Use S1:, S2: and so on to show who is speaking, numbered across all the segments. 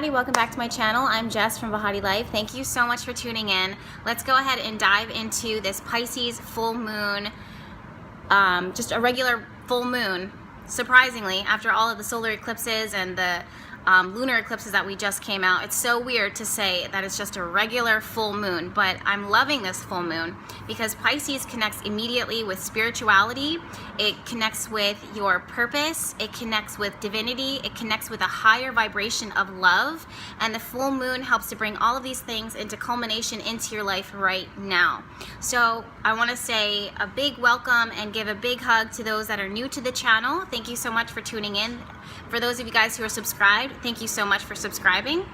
S1: everybody, welcome back to my channel. I'm Jess from BehatiLife. Thank you so much for tuning in. Let's go ahead and dive into this Pisces full moon, just a regular full moon. Surprisingly, after all of the solar eclipses and the lunar eclipses that we just came out, it's so weird to say that it's just a regular full moon, but I'm loving this full moon because Pisces connects immediately with spirituality. It connects with your purpose, it connects with divinity, it connects with a higher vibration of love, and the full moon helps to bring all of these things into culmination into your life right now. So I want to say a big welcome and give a big hug to those that are new to the channel. Thank you so much for tuning in. For those of you guys who are subscribed, thank you so much for subscribing.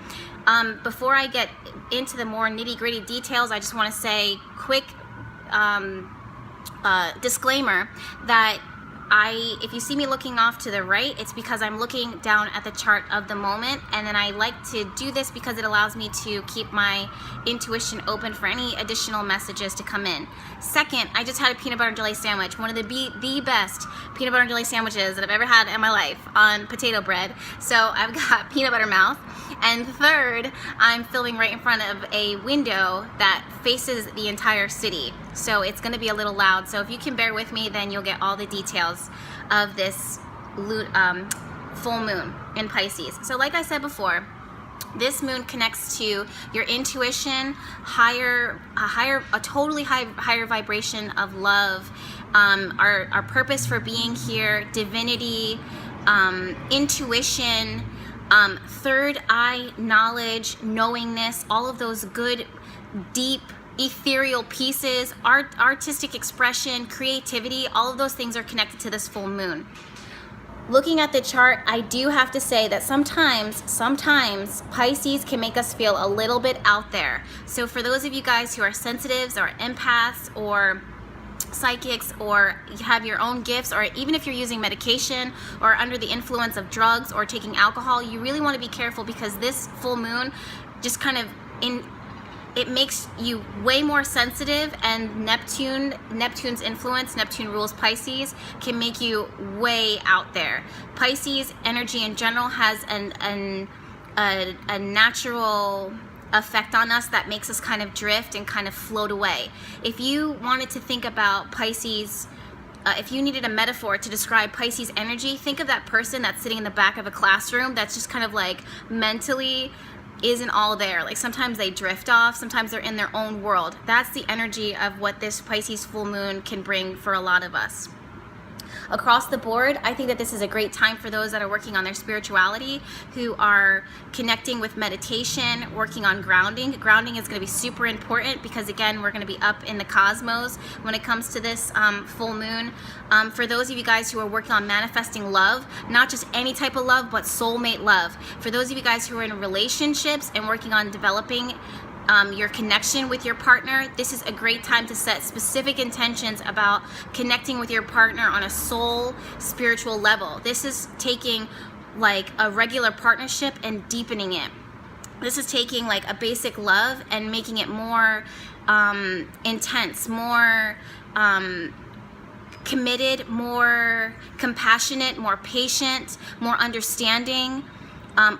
S1: Before I get into the more nitty-gritty details, I just want to say quick disclaimer that if you see me looking off to the right, it's because I'm looking down at the chart of the moment, and then I like to do this because it allows me to keep my intuition open for any additional messages to come in. Second, I just had a peanut butter and jelly sandwich, one of the best peanut butter and jelly sandwiches that I've ever had in my life on potato bread. So I've got peanut butter mouth. And third, I'm filming right in front of a window that faces the entire city. So it's going to be a little loud. So if you can bear with me, then you'll get all the details of this full moon in Pisces. So like I said before, this moon connects to your intuition, a totally higher vibration of love, our purpose for being here, divinity, intuition, third eye knowledge, knowingness, all of those good, deep, ethereal pieces, artistic expression, creativity, all of those things are connected to this full moon. Looking at the chart, I do have to say that sometimes Pisces can make us feel a little bit out there. So for those of you guys who are sensitives or empaths or psychics, or you have your own gifts, or even if you're using medication or under the influence of drugs or taking alcohol, you really want to be careful because this full moon just kind of it makes you way more sensitive, and Neptune's influence, Neptune rules Pisces, can make you way out there. Pisces energy in general has a natural effect on us that makes us kind of drift and kind of float away. If you wanted to think about Pisces, if you needed a metaphor to describe Pisces energy, think of that person that's sitting in the back of a classroom that's just kind of like mentally isn't all there. Like sometimes they drift off, sometimes they're in their own world. That's the energy of what this Pisces full moon can bring for a lot of us. Across the board, I think that this is a great time for those that are working on their spirituality, who are connecting with meditation, working on grounding. Grounding is going to be super important because, again, we're going to be up in the cosmos when it comes to this full moon. For those of you guys who are working on manifesting love, not just any type of love, but soulmate love. For those of you guys who are in relationships and working on developing your connection with your partner, this is a great time to set specific intentions about connecting with your partner on a soul spiritual level. This is taking like a regular partnership and deepening it. This is taking like a basic love and making it more intense, more committed, more compassionate, more patient, more understanding.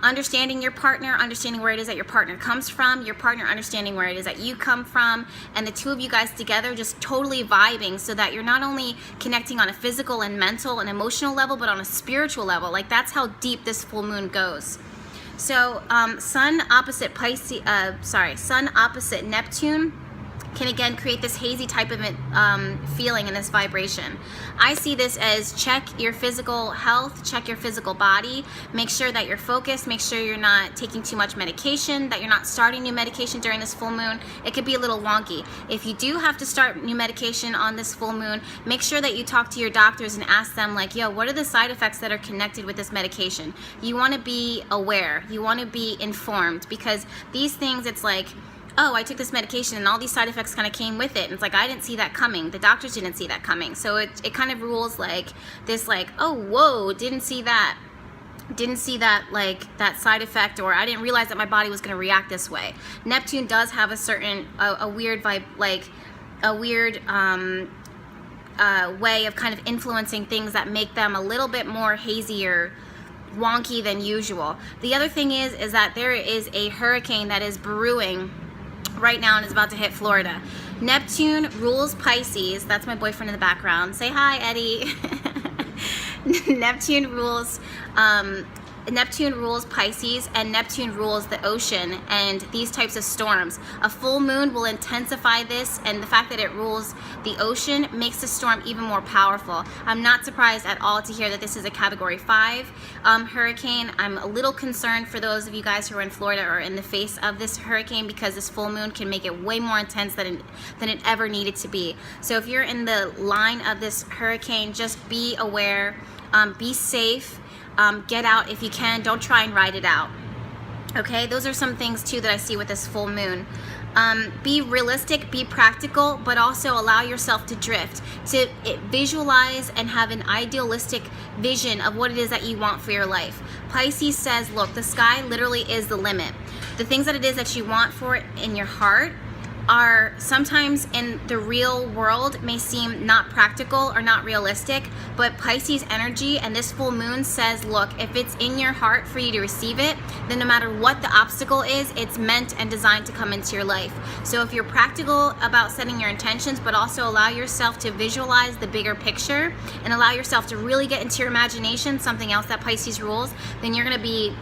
S1: Understanding your partner, understanding where it is that your partner comes from, your partner understanding where it is that you come from, and the two of you guys together just totally vibing so that you're not only connecting on a physical and mental and emotional level, but on a spiritual level. Like that's how deep this full moon goes. So Sun opposite Neptune can again create this hazy type of feeling and this vibration. I see this as check your physical health, check your physical body, make sure that you're focused, make sure you're not taking too much medication, that you're not starting new medication during this full moon. It could be a little wonky. If you do have to start new medication on this full moon, make sure that you talk to your doctors and ask them like, yo, what are the side effects that are connected with this medication? You want to be aware, you want to be informed, because these things, it's like, oh, I took this medication and all these side effects kind of came with it. And it's like, I didn't see that coming. The doctors didn't see that coming. So it kind of rules like this, like, oh, whoa, didn't see that, like that side effect, or I didn't realize that my body was going to react this way. Neptune does have a certain, a weird vibe, like a weird way of kind of influencing things that make them a little bit more hazier wonky than usual. The other thing is that there is a hurricane that is brewing right now and is about to hit Florida. Neptune rules Pisces. That's my boyfriend in the background. Say hi, Eddie. Neptune rules Pisces, and Neptune rules the ocean and these types of storms. A full moon will intensify this, and the fact that it rules the ocean makes the storm even more powerful. I'm not surprised at all to hear that this is a Category 5 hurricane. I'm a little concerned for those of you guys who are in Florida or in the face of this hurricane, because this full moon can make it way more intense than it ever needed to be. So if you're in the line of this hurricane, just be aware, be safe. Get out if you can. Don't try and ride it out. Okay, those are some things too that I see with this full moon. Be realistic, be practical, but also allow yourself to drift, to visualize and have an idealistic vision of what it is that you want for your life. Pisces says, look, the sky literally is the limit. The things that it is that you want for it in your heart are sometimes in the real world may seem not practical or not realistic, but Pisces energy and this full moon says, look, if it's in your heart for you to receive it, then no matter what the obstacle is, it's meant and designed to come into your life. So if you're practical about setting your intentions, but also allow yourself to visualize the bigger picture and allow yourself to really get into your imagination, something else that Pisces rules, then you're gonna be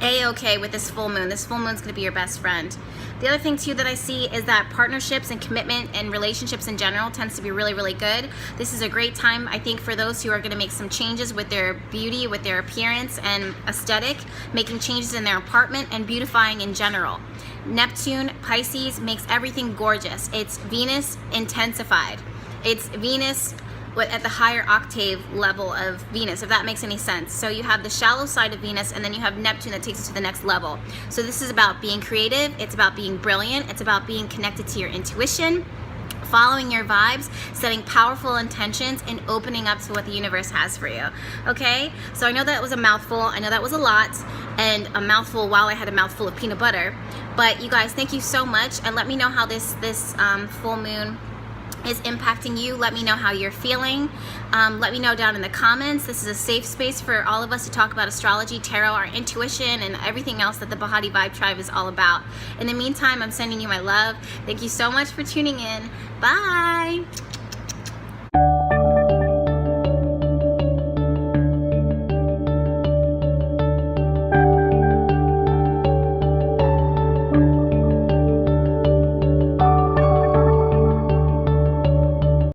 S1: A-okay with this full moon. This full moon's gonna be your best friend. The other thing too that I see is that partnerships and commitment and relationships in general tends to be really, really good. This is a great time, I think, for those who are gonna make some changes with their beauty, with their appearance and aesthetic, making changes in their apartment and beautifying in general. Neptune, Pisces makes everything gorgeous. It's Venus intensified. It's Venus at the higher octave level of Venus, if that makes any sense. So you have the shallow side of Venus, and then you have Neptune that takes it to the next level. So this is about being creative, it's about being brilliant, it's about being connected to your intuition, following your vibes, setting powerful intentions, and opening up to what the universe has for you. Okay? So I know that was a mouthful, I know that was a lot, and a mouthful while I had a mouthful of peanut butter. But you guys, thank you so much, and let me know how this full moon is impacting you. Let me know how you're feeling. Let me know down in the comments. This is a safe space for all of us to talk about astrology, tarot, our intuition, and everything else that the BehatiLife tribe is all about. In the meantime, I'm sending you my love. Thank you so much for tuning in. Bye.